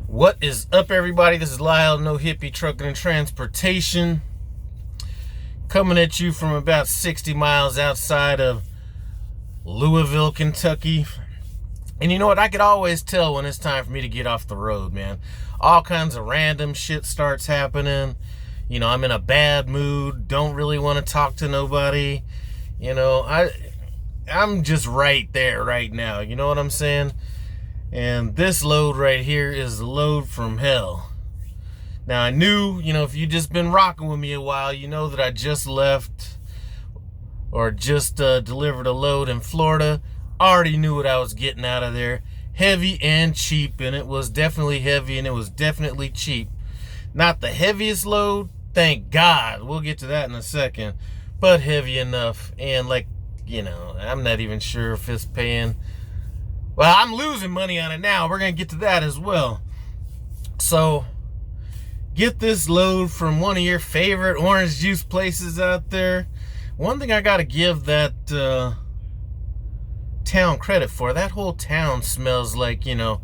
What is up, everybody? This is Lyle, No Hippie Trucking and Transportation, coming at you from about 60 miles outside of Louisville, Kentucky. And you know what? I could always tell when it's time for me to get off the road, man. All kinds of random shit starts happening. You know, I'm in a bad mood, don't really want to talk to nobody. You know, I'm just right there right now. You know what I'm saying? And this load right here is the load from hell. Now, I knew, you know, if you just been rocking with me a while, you know that I just left or just delivered a load in Florida. Already knew what I was getting out of there. Heavy and cheap, and it was definitely heavy and it was definitely cheap. Not the heaviest load, thank God. We'll get to that in a second. But heavy enough, and like, you know, I'm not even sure if it's paying. Well, I'm losing money on it now. We're going to get to that as well. So, get this load from one of your favorite orange juice places out there. One thing I got to give that town credit for, that whole town smells like, you know,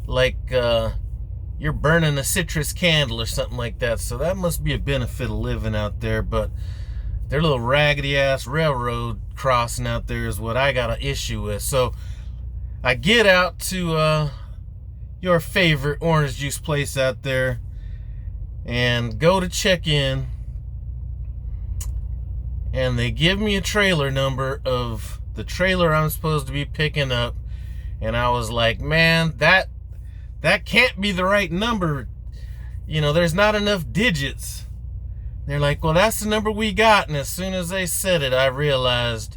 like you're burning a citrus candle or something like that. So that must be a benefit of living out there. But their little raggedy ass railroad crossing out there is what I got an issue with. So I get out to your favorite orange juice place out there and go to check in, and they give me a trailer number of the trailer I'm supposed to be picking up, and I was like, man, that can't be the right number. You know, there's not enough digits. They're like, well, that's the number we got. And as soon as they said it, I realized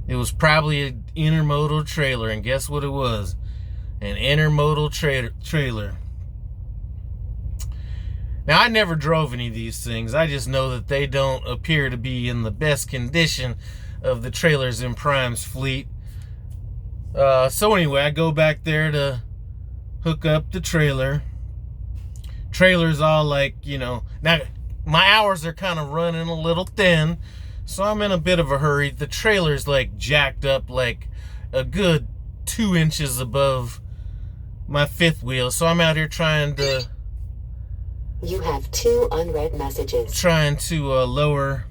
it was probably an intermodal trailer, and guess what it was? An intermodal trailer. Now, I never drove any of these things. I just know that they don't appear to be in the best condition of the trailers in Prime's fleet. So anyway, I go back there to hook up the trailer. Trailer's all like, you know, now my hours are kind of running a little thin, so I'm in a bit of a hurry. The trailer's like jacked up like a good 2 inches above my fifth wheel. So I'm out here trying to... You have 2 unread messages. Trying to lower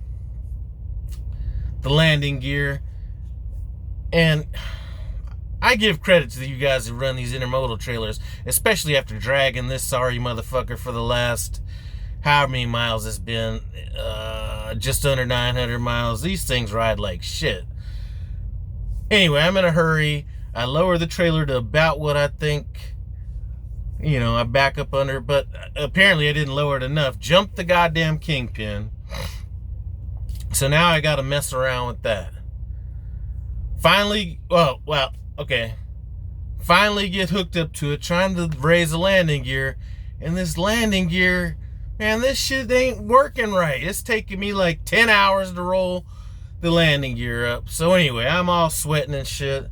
the landing gear. And I give credit to you guys who run these intermodal trailers, especially after dragging this sorry motherfucker for the last... how many miles it's been, just under 900 miles. These things ride like shit. Anyway, I'm in a hurry. I lower the trailer to about what I think, you know, I back up under, but apparently I didn't lower it enough. Jumped the goddamn kingpin. So now I got to mess around with that. Finally, okay. Finally get hooked up to it, trying to raise the landing gear, and this landing gear... man, this shit ain't working right. It's taking me like 10 hours to roll the landing gear up. So anyway, I'm all sweating and shit.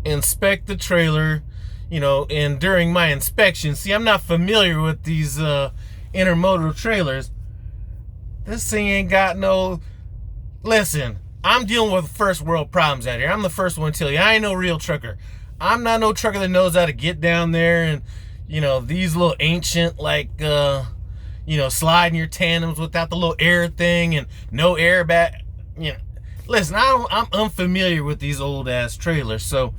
Inspect the trailer, you know, and during my inspection, see, I'm not familiar with these intermodal trailers. This thing ain't got no... Listen, I'm dealing with first world problems out here. I'm the first one to tell you, I ain't no real trucker. I'm not no trucker that knows how to get down there and, you know, these little ancient, like, you know, sliding your tandems without the little air thing and no airbag. You know, listen, I'm unfamiliar with these old ass trailers, so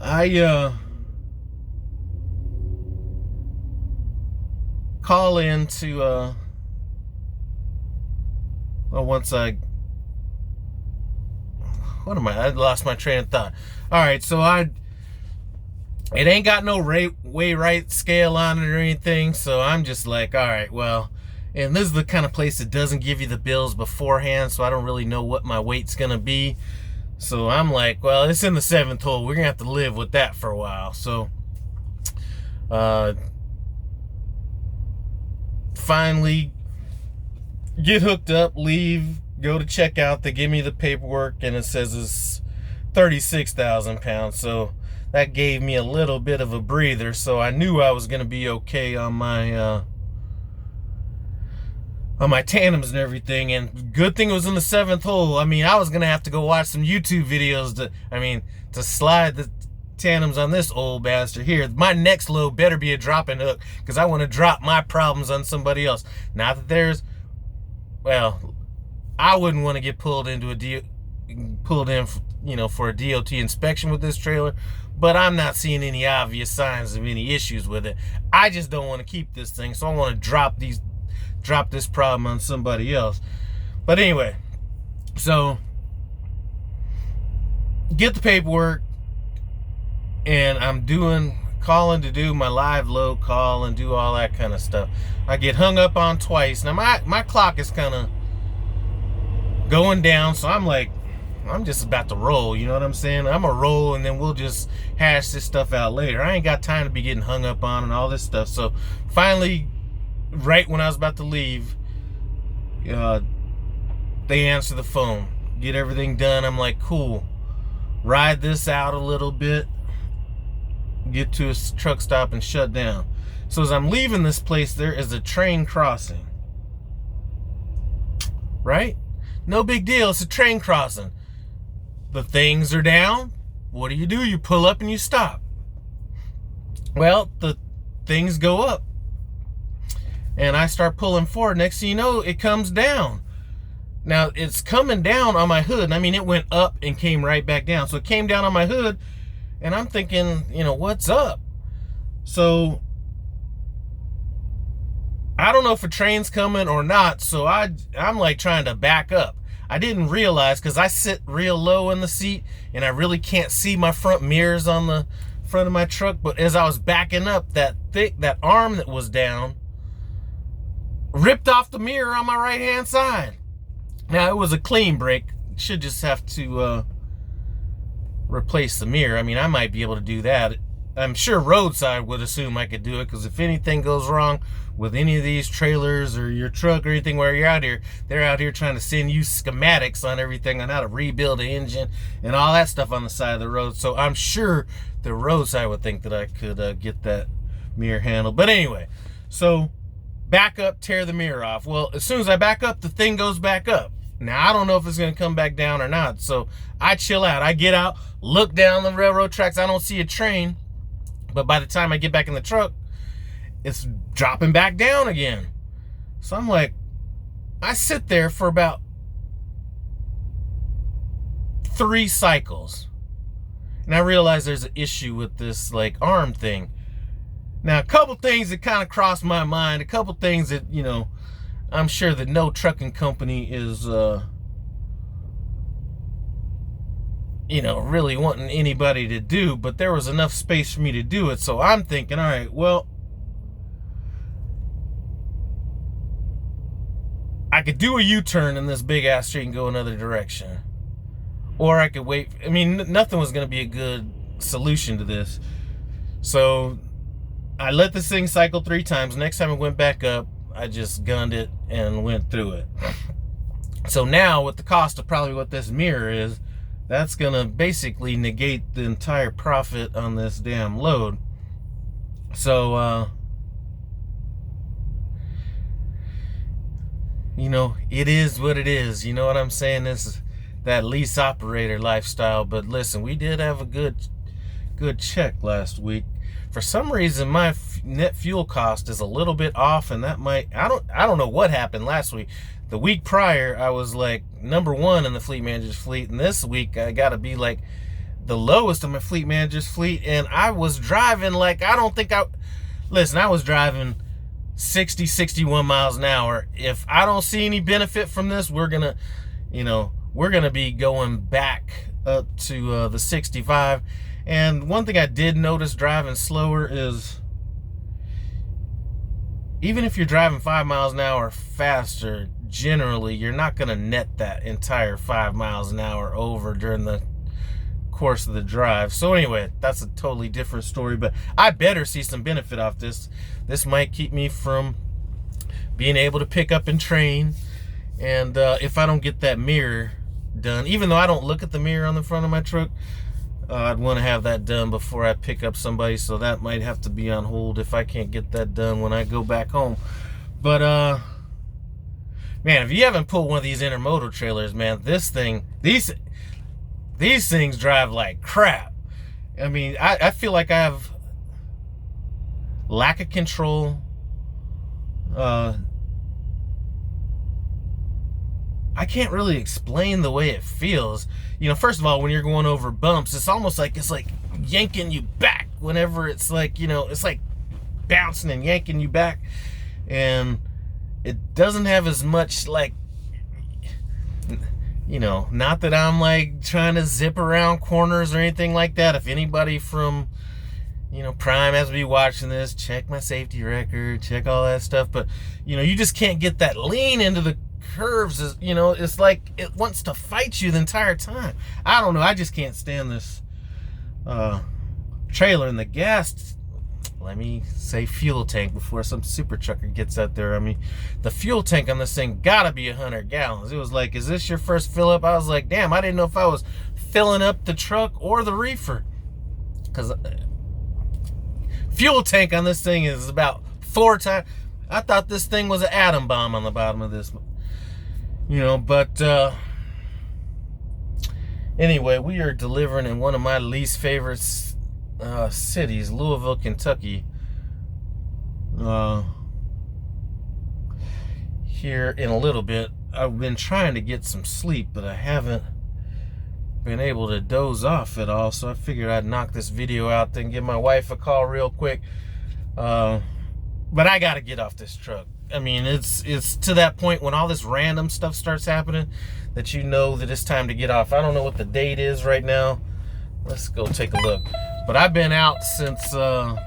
I call in to well, once I lost my train of thought. All right, so it ain't got no weigh right scale on it or anything, so I'm just like, all right, well, and this is the kind of place that doesn't give you the bills beforehand, so I don't really know what my weight's gonna be. So I'm like, well, it's in the 7th hole. We're gonna have to live with that for a while. So finally get hooked up, leave, go to checkout. They give me the paperwork and it says it's 36,000 pounds. So that gave me a little bit of a breather. So I knew I was going to be okay on my on my tandems and everything, and good thing it was in the 7th hole. I mean, I was gonna have to go watch some YouTube videos to slide the tandems on this old bastard here. My next load better be a dropping hook, because I want to drop my problems on somebody else. Not that there's, well, I wouldn't want to get pulled in, for a DOT inspection with this trailer, but I'm not seeing any obvious signs of any issues with it. I just don't want to keep this thing, so I want to drop this problem on somebody else. But anyway, so get the paperwork, and I'm calling to do my live load call and do all that kind of stuff. I get hung up on twice. Now my clock is kind of going down, so I'm just about to roll, you know what I'm saying? I'm gonna roll, and then we'll just hash this stuff out later. I ain't got time to be getting hung up on and all this stuff. So finally, right when I was about to leave, they answer the phone, get everything done. I'm like, cool, ride this out a little bit, get to a truck stop and shut down. So as I'm leaving this place, there is a train crossing, right? No big deal, it's a train crossing. The things are down. What do? You pull up and you stop. Well, the things go up, and I start pulling forward. Next thing you know, it comes down. Now, it's coming down on my hood. I mean, it went up and came right back down. So it came down on my hood, and I'm thinking, what's up? So I don't know if a train's coming or not, so I'm like trying to back up. I didn't realize, because I sit real low in the seat and I really can't see my front mirrors on the front of my truck. But as I was backing up, that arm that was down ripped off the mirror on my right hand side. Now, it was a clean break. Should just have to replace the mirror. I mean, I might be able to do that. I'm sure roadside would assume I could do it, because if anything goes wrong with any of these trailers or your truck or anything where you're out here, they're out here trying to send you schematics on everything on how to rebuild the engine and all that stuff on the side of the road. So I'm sure the roadside would think that I could get that mirror handled. But anyway, so back up, tear the mirror off. Well, as soon as I back up, the thing goes back up. Now, I don't know if it's going to come back down or not. So I chill out. I get out, look down the railroad tracks. I don't see a train. But by the time I get back in the truck, it's dropping back down again. So I'm like, I sit there for about 3 cycles. And I realize there's an issue with this arm thing. Now, a couple things that kind of crossed my mind, a couple things that, I'm sure that no trucking company is, really wanting anybody to do, but there was enough space for me to do it. So I'm thinking, all right, well, I could do a U-turn in this big ass street and go another direction. Or I could wait. I mean, nothing was going to be a good solution to this. So I let this thing cycle 3 times. Next time it went back up, I just gunned it and went through it. So now, with the cost of probably what this mirror is, that's going to basically negate the entire profit on this damn load. So, it is what it is. You know what I'm saying? This is that lease operator lifestyle. But listen, we did have a good check last week. For some reason, my net fuel cost is a little bit off, and that might, I don't know what happened last week. The week prior, I was number 1 in the fleet manager's fleet, and this week I got to be the lowest of my fleet manager's fleet. And I was driving I was driving 60, 61 miles an hour. If I don't see any benefit from this, we're gonna be going back up to the 65. And one thing I did notice driving slower is, even if you're driving 5 miles an hour faster, generally you're not going to net that entire 5 miles an hour over during the course of the drive. So anyway, that's a totally different story, but I better see some benefit off this. This might keep me from being able to pick up and train. And if I don't get that mirror done, even though I don't look at the mirror on the front of my truck, I'd want to have that done before I pick up somebody, so that might have to be on hold if I can't get that done when I go back home. But Man, if you haven't pulled one of these intermodal trailers, man, these things drive like crap. I mean, I feel like I have lack of control. I can't really explain the way it feels. You know, first of all, when you're going over bumps, it's almost like it's like yanking you back whenever it's like, you know, it's like bouncing and yanking you back. And it doesn't have as much, like, you know, not that I'm like trying to zip around corners or anything like that. If anybody from, you know, Prime has to be watching this, check my safety record, check all that stuff. But, you know, you just can't get that lean into the curves. You know, it's like it wants to fight you the entire time. I don't know. I just can't stand this trailer. And the gas, let me say fuel tank before some super trucker gets out there. I mean, the fuel tank on this thing gotta be 100 gallons. It was like, is this your first fill up? I was like, damn, I didn't know if I was filling up the truck or the reefer. Because fuel tank on this thing is about 4 times. I thought this thing was an atom bomb on the bottom of this. You know, but anyway, we are delivering in one of my least favorite cities, Louisville, Kentucky. Here in a little bit. I've been trying to get some sleep, but I haven't been able to doze off at all, so I figured I'd knock this video out, then give my wife a call real quick. But I gotta get off this truck. I mean, it's to that point when all this random stuff starts happening that you know that it's time to get off. I don't know what the date is right now. Let's go take a look. But I've been out since the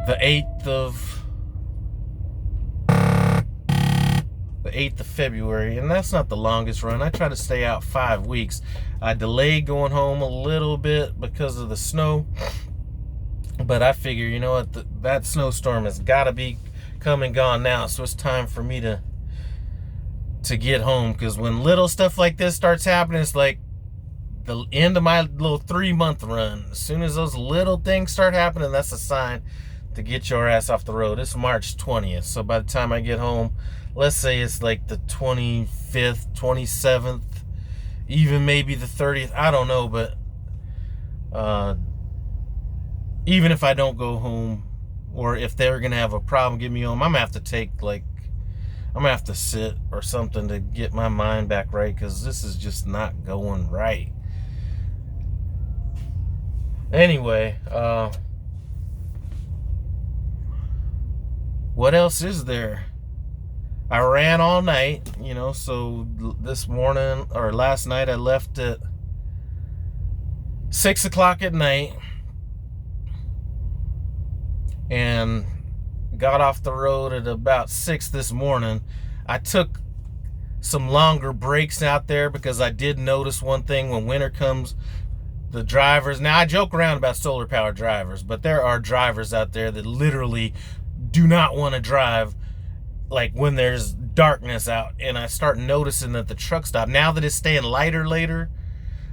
8th of February, and that's not the longest run. I try to stay out 5 weeks. I delayed going home a little bit because of the snow. But I figure, you know what, that snowstorm has got to be come and gone now, so it's time for me to get home. Because when little stuff like this starts happening, it's like the end of my little 3-month run. As soon as those little things start happening, that's a sign to get your ass off the road. It's March 20th, so by the time I get home, let's say it's like the 25th, 27th, even maybe the 30th. I don't know, but even if I don't go home, or if they're gonna have a problem getting me home, I'm gonna have to I'm gonna have to sit or something to get my mind back right, because this is just not going right. Anyway, what else is there? I ran all night, you know, so this morning or last night I left at 6 o'clock at night and got off the road at about 6 this morning. I took some longer breaks out there because I did notice one thing: when winter comes, the drivers, now I joke around about solar powered drivers, but there are drivers out there that literally do not want to drive like when there's darkness out. And I start noticing that the truck stop, now that it's staying lighter later,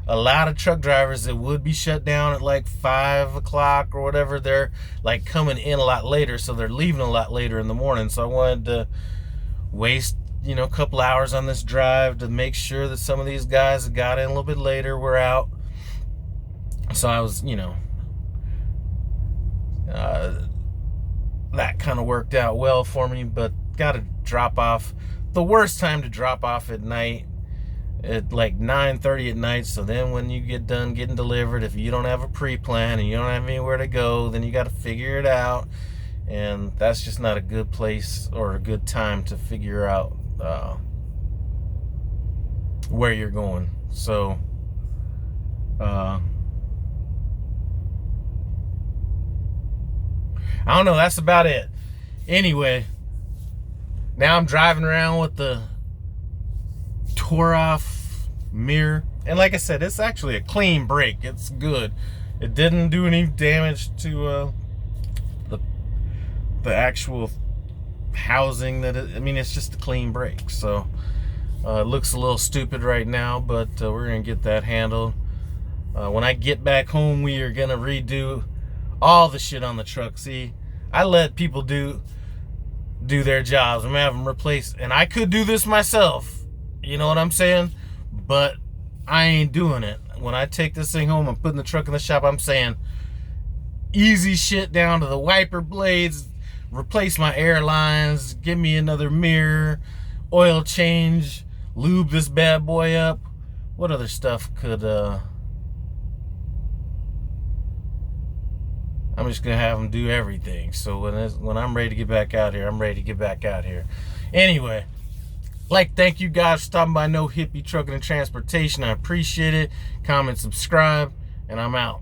a lot of truck drivers that would be shut down at like 5 o'clock or whatever, they're like coming in a lot later, so they're leaving a lot later in the morning. So I wanted to waste, you know, a couple hours on this drive to make sure that some of these guys that got in a little bit later were out. So I was, you know, that kind of worked out well for me. But got to drop off. The worst time to drop off at night, at like 9:30 at night. So then when you get done getting delivered, if you don't have a pre-plan and you don't have anywhere to go, then you got to figure it out. And that's just not a good place or a good time to figure out where you're going. So I don't know, that's about it. Anyway, now I'm driving around with the tore off mirror, and like I said, it's actually a clean break. It's good. It didn't do any damage to the actual housing that I mean, it's just a clean break. So it looks a little stupid right now, but we're gonna get that handled. When I get back home, we are gonna redo all the shit on the truck. See, I let people do do their jobs. I'm gonna have them replace, and I could do this myself. You know what I'm saying? But I ain't doing it. When I take this thing home, I'm putting the truck in the shop. I'm saying easy shit down to the wiper blades, replace my air lines, give me another mirror, oil change, lube this bad boy up. What other stuff could I'm just gonna have them do everything. So when I'm ready to get back out here, I'm ready to get back out here. Anyway, thank you guys for stopping by No Hippie Trucking and Transportation. I appreciate it. Comment, subscribe, and I'm out.